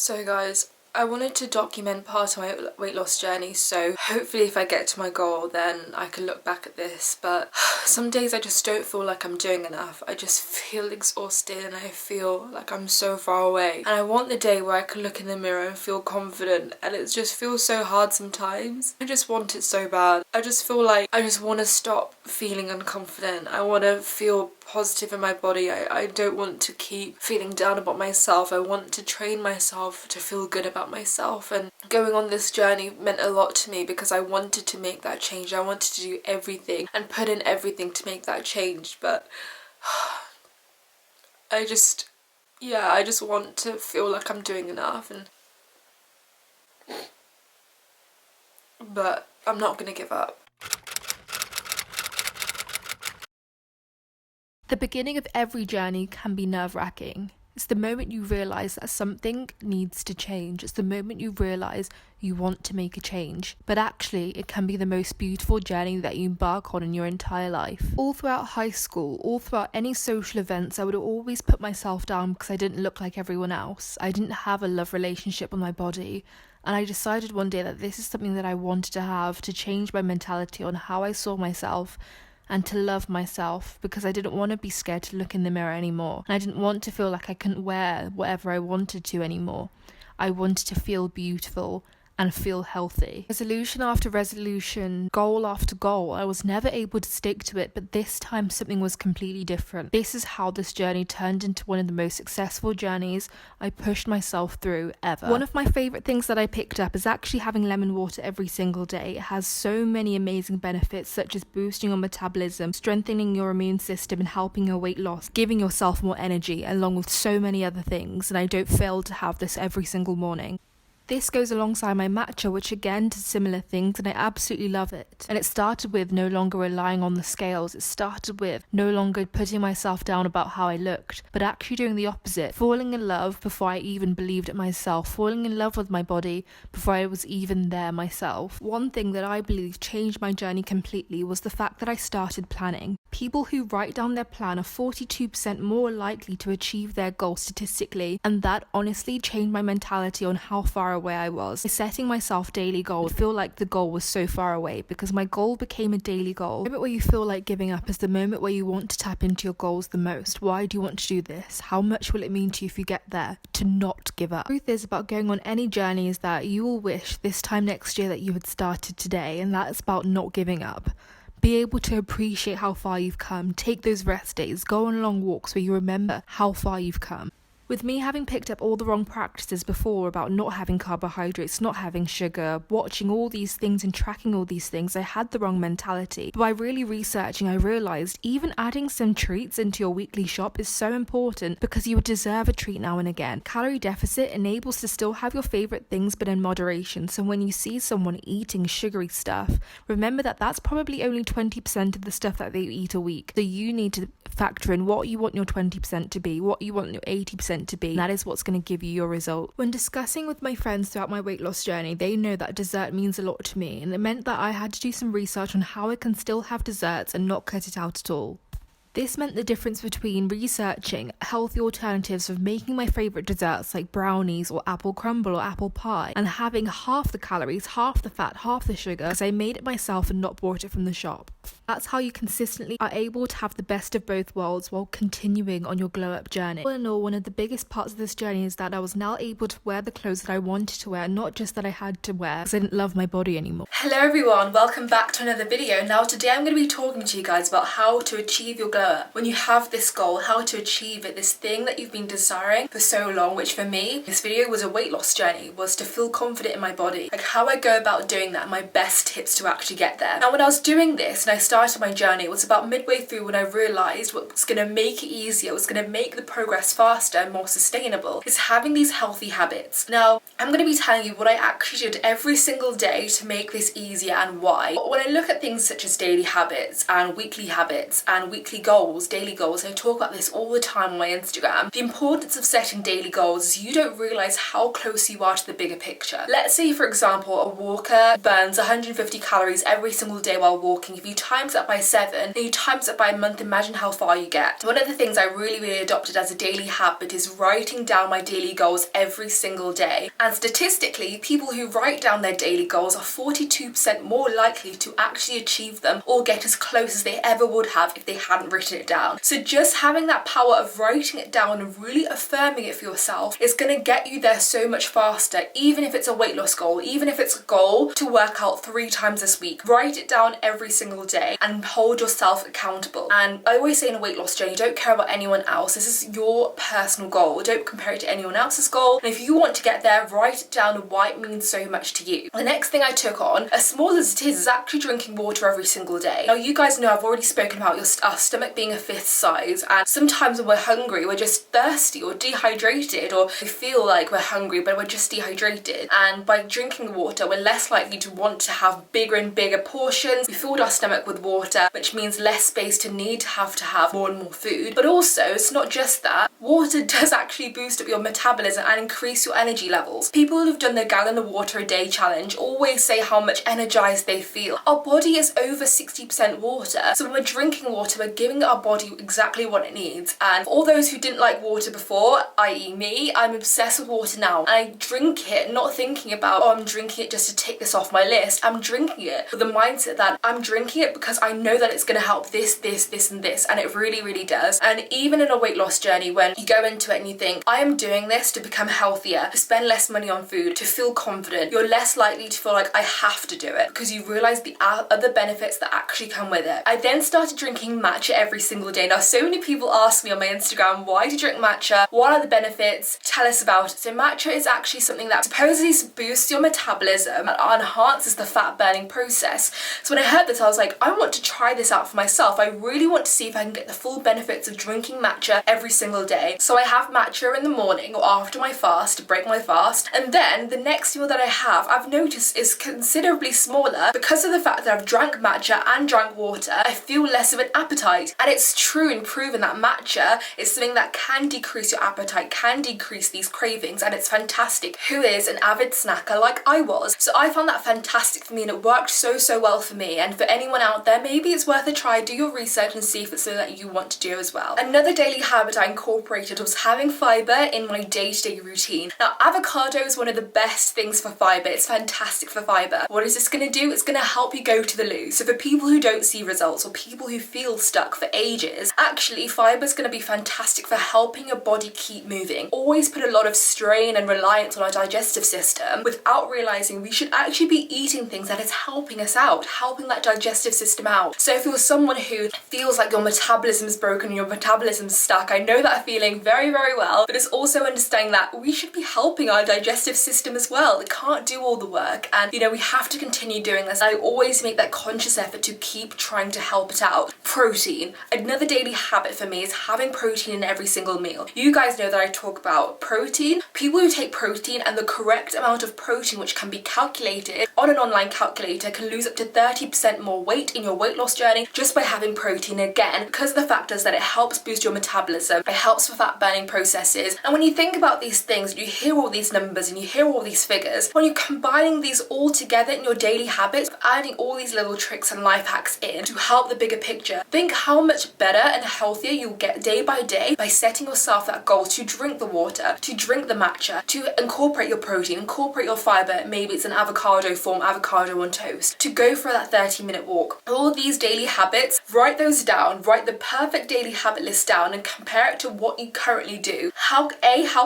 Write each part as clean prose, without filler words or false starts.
So guys, I wanted to document part of my weight loss journey, so hopefully if I get to my goal then I can look back at this, but some days I just don't feel like I'm doing enough. I just feel exhausted and I feel like I'm so far away, and I want the day where I can look in the mirror and feel confident, and it just feels so hard sometimes. I just want it so bad. I just feel like I just want to stop feeling unconfident. I want to feel positive in my body. I don't want to keep feeling down about myself. I want to train myself to feel good about myself, and going on this journey meant a lot to me because I wanted to make that change. I wanted to do everything and put in everything to make that change, but I just want to feel like I'm doing enough, but I'm not gonna give up. The beginning of every journey can be nerve-wracking. It's the moment you realise that something needs to change. It's the moment you realise you want to make a change. But actually, it can be the most beautiful journey that you embark on in your entire life. All throughout high school, all throughout any social events, I would always put myself down because I didn't look like everyone else. I didn't have a love relationship with my body. And I decided one day that this is something that I wanted to have, to change my mentality on how I saw myself and to love myself, because I didn't want to be scared to look in the mirror anymore. And I didn't want to feel like I couldn't wear whatever I wanted to anymore. I wanted to feel beautiful and feel healthy. Resolution after resolution, goal after goal, I was never able to stick to it, but this time something was completely different. This is how this journey turned into one of the most successful journeys I pushed myself through ever. One of my favourite things that I picked up is actually having lemon water every single day. It has so many amazing benefits, such as boosting your metabolism, strengthening your immune system and helping your weight loss, giving yourself more energy, along with so many other things, and I don't fail to have this every single morning. This goes alongside my matcha, which again does similar things, and I absolutely love it. And it started with no longer relying on the scales. It started with no longer putting myself down about how I looked, but actually doing the opposite. Falling in love before I even believed it myself. Falling in love with my body before I was even there myself. One thing that I believe changed my journey completely was the fact that I started planning. People who write down their plan are 42% more likely to achieve their goal statistically, and that honestly changed my mentality on how far away I was. By setting myself daily goals, I feel like the goal was so far away because my goal became a daily goal. The moment where you feel like giving up is the moment where you want to tap into your goals the most. Why do you want to do this? How much will it mean to you if you get there? To not give up. The truth is about going on any journey is that you will wish this time next year that you had started today, and that's about not giving up. Be able to appreciate how far you've come. Take those rest days. Go on long walks where you remember how far you've come. With me having picked up all the wrong practices before about not having carbohydrates, not having sugar, watching all these things and tracking all these things, I had the wrong mentality. But by really researching, I realised even adding some treats into your weekly shop is so important because you would deserve a treat now and again. Calorie deficit enables to still have your favourite things but in moderation. So when you see someone eating sugary stuff, remember that that's probably only 20% of the stuff that they eat a week. So you need to factor in what you want your 20% to be, what you want your 80% to be. That is what's going to give you your result. When discussing with my friends throughout my weight loss journey, they know that dessert means a lot to me, and it meant that I had to do some research on how I can still have desserts and not cut it out at all. This meant the difference between researching healthy alternatives of making my favourite desserts like brownies or apple crumble or apple pie and having half the calories, half the fat, half the sugar because I made it myself and not bought it from the shop. That's how you consistently are able to have the best of both worlds while continuing on your glow up journey. All in all, one of the biggest parts of this journey is that I was now able to wear the clothes that I wanted to wear, not just that I had to wear because I didn't love my body anymore. Hello everyone, welcome back to another video. Now today I'm going to be talking to you guys about how to achieve your glow up. When you have this goal, how to achieve it, this thing that you've been desiring for so long, which for me, this video was a weight loss journey, was to feel confident in my body. Like how I go about doing that, my best tips to actually get there. Now when I was doing this and I started my journey, it was about midway through when I realised what's going to make it easier, what's going to make the progress faster and more sustainable, is having these healthy habits. Now I'm going to be telling you what I actually did every single day to make this easier and why. When I look at things such as daily habits and weekly goals, goals, daily goals, and I talk about this all the time on my Instagram, the importance of setting daily goals is you don't realise how close you are to the bigger picture. Let's say, for example, a walker burns 150 calories every single day while walking. If you times that by 7 and you times it by a month, imagine how far you get. One of the things I really adopted as a daily habit is writing down my daily goals every single day. And statistically, people who write down their daily goals are 42% more likely to actually achieve them or get as close as they ever would have if they hadn't written it down. So just having that power of writing it down and really affirming it for yourself is going to get you there so much faster, even if it's a weight loss goal, even if it's a goal to work out 3 times this week. Write it down every single day and hold yourself accountable. And I always say in a weight loss journey, don't care about anyone else. This is your personal goal. Don't compare it to anyone else's goal. And if you want to get there, write it down and why it means so much to you. The next thing I took on, as small as it is actually drinking water every single day. Now you guys know I've already spoken about our stomach being a 5th size, and sometimes when we're hungry we're just thirsty or dehydrated, or we feel like we're hungry but we're just dehydrated, and by drinking water we're less likely to want to have bigger and bigger portions. We filled our stomach with water, which means less space to have more and more food. But also, it's not just that, water does actually boost up your metabolism and increase your energy levels. People who've done the gallon of water a day challenge always say how much energized they feel. Our body is over 60% water, so when we're drinking water we're giving our body exactly what it needs. And for all those who didn't like water before, i.e. me, I'm obsessed with water now, and I drink it not thinking about, oh, I'm drinking it just to tick this off my list. I'm drinking it with the mindset that I'm drinking it because I know that it's going to help this and this, and it really does. And even in a weight loss journey, when you go into it and you think, I am doing this to become healthier, to spend less money on food, to feel confident, you're less likely to feel like I have to do it, because you realise the other benefits that actually come with it. I then started drinking matcha every single day. Now so many people ask me on my Instagram, why do you drink matcha? What are the benefits? Tell us about it. So matcha is actually something that supposedly boosts your metabolism and enhances the fat burning process. So when I heard this I was like, I want to try this out for myself. I really want to see if I can get the full benefits of drinking matcha every single day. So I have matcha in the morning or after my fast to break my fast, and then the next meal that I have, I've noticed, is considerably smaller because of the fact that I've drank matcha and drank water. I feel less of an appetite, and it's true and proven that matcha is something that can decrease your appetite, can decrease these cravings, and it's fantastic. Who is an avid snacker like I was? So I found that fantastic for me, and it worked so well for me. And for anyone out there, maybe it's worth a try. Do your research and see if it's something that you want to do as well. Another daily habit I incorporated was having fibre in my day-to-day routine. Now avocado is one of the best things for fibre. It's fantastic for fibre. What is this going to do? It's going to help you go to the loo. So for people who don't see results or people who feel stuck for ages, actually fibre is going to be fantastic for helping your body keep moving. Always put a lot of strain and reliance on our digestive system without realising we should actually be eating things that is helping us out, helping that digestive system out. So if you're someone who feels like your metabolism is broken, your metabolism's stuck, I know that feeling very well, but it's also understanding that we should be helping our digestive system as well. It can't do all the work, and you know, we have to continue doing this. I always make that conscious effort to keep trying to help it out. Protein. Another daily habit for me is having protein in every single meal. You guys know that I talk about protein. People who take protein and the correct amount of protein, which can be calculated on an online calculator, can lose up to 30% more weight in your weight loss journey just by having protein. Again, because of the factors that it helps boost your metabolism, it helps with fat burning processes. And when you think about these things, you hear all these numbers and you hear all these figures, when you're combining these all together in your daily habits, adding all these little tricks and life hacks in to help the bigger picture, think how much better and healthier you'll get day by day by setting yourself that goal to drink the water, to drink the matcha, to incorporate your protein, incorporate your fibre, maybe it's an avocado form, avocado on toast, to go for that 30-minute walk. All these daily habits, write those down, write the perfect daily habit list down and compare it to what you currently do. How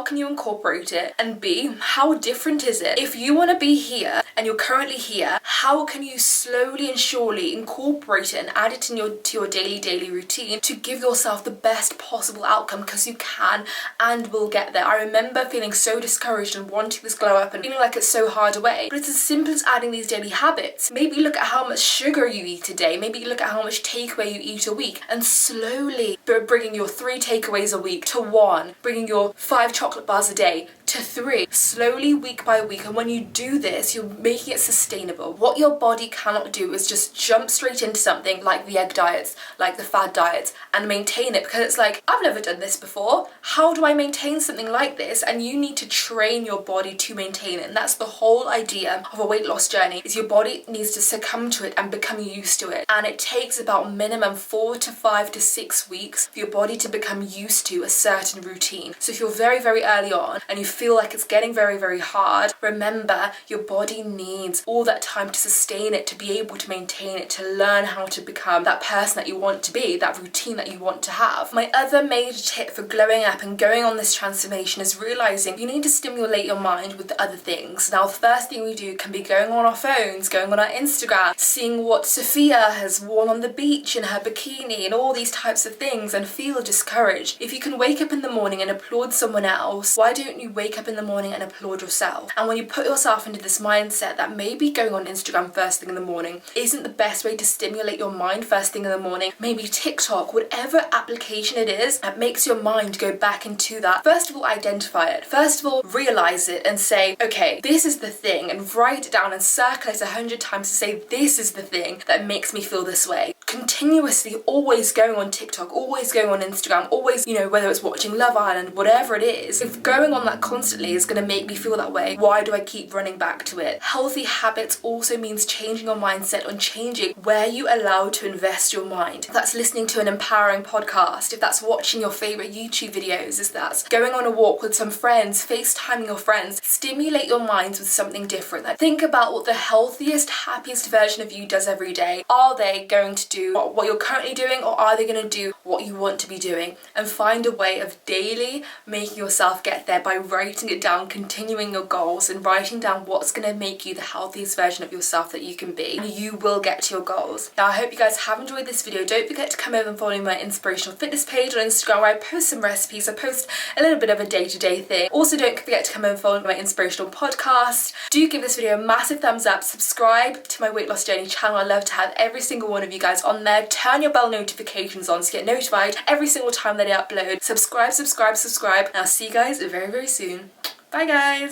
can you incorporate it? And B, how different is it? If you want to be here and you're currently here, how can you slowly and surely incorporate it and add it to your daily routine to give yourself the best possible outcome, because you can and will get there. I remember feeling so discouraged and wanting this glow up and feeling like it's so hard away, but it's as simple as adding these daily habits. Maybe look at how much sugar you eat a day, maybe look at how much takeaway you eat a week, and slowly bringing your 3 takeaways a week to 1, bringing your 5 chocolate bars a day to 3, slowly, week by week. And when you do this, you're making it sustainable. What your body cannot do is just jump straight into something like the egg diets, like the fad diets, and maintain it, because it's like, I've never done this before. How do I maintain something like this? And you need to train your body to maintain it. And that's the whole idea of a weight loss journey, is your body needs to succumb to it and become used to it. And it takes about minimum 4 to 5 to 6 weeks for your body to become used to a certain routine. So if you're very, very early on and you feel like it's getting very, very hard, remember your body needs all that time to sustain it, to be able to maintain it, to learn how to become that person that you want to be, that routine that you want to have. My other major tip for glowing up and going on this transformation is realizing you need to stimulate your mind with the other things. Now, the first thing we do can be going on our phones, going on our Instagram, seeing what Sophia has worn on the beach in her bikini and all these types of things, and feel discouraged. If you can wake up in the morning and applaud someone else, why don't you wake up in the morning and applaud yourself? And when you put yourself into this mindset that maybe going on Instagram first thing in the morning isn't the best way to stimulate your mind first thing in the morning, maybe TikTok, whatever application it is that makes your mind go back into that. First of all, identify it. First of all, realize it and say, okay, this is the thing, and write it down and circle it 100 times to say, this is the thing that makes me feel this way. Continuously always going on TikTok, always going on Instagram, always, you know, whether it's watching Love Island, whatever it is, if going on that constantly is going to make me feel that way, why do I keep running back to it? Healthy habits also means changing your mindset and changing where you allow to invest your mind. If that's listening to an empowering podcast, if that's watching your favorite YouTube videos, if that's going on a walk with some friends, FaceTiming your friends, stimulate your minds with something different. Like, think about what the healthiest, happiest version of you does every day. Are they going to do what you're currently doing, or are they going to do what you want to be doing? And find a way of daily making yourself get there by writing it down, continuing your goals, and writing down what's going to make you the healthiest version of yourself that you can be. And you will get to your goals. Now, I hope you guys have enjoyed this video. Don't forget to come over and follow my inspirational fitness page on Instagram, where I post some recipes. I post a little bit of a day-to-day thing. Also, don't forget to come over and follow my inspirational podcast. Do give this video a massive thumbs up. Subscribe to my weight loss journey channel. I love to have every single one of you guys on there. Turn your bell notifications on to get notified every single time that I upload. Subscribe, subscribe, subscribe. And I'll see you guys very, very soon. Bye, guys.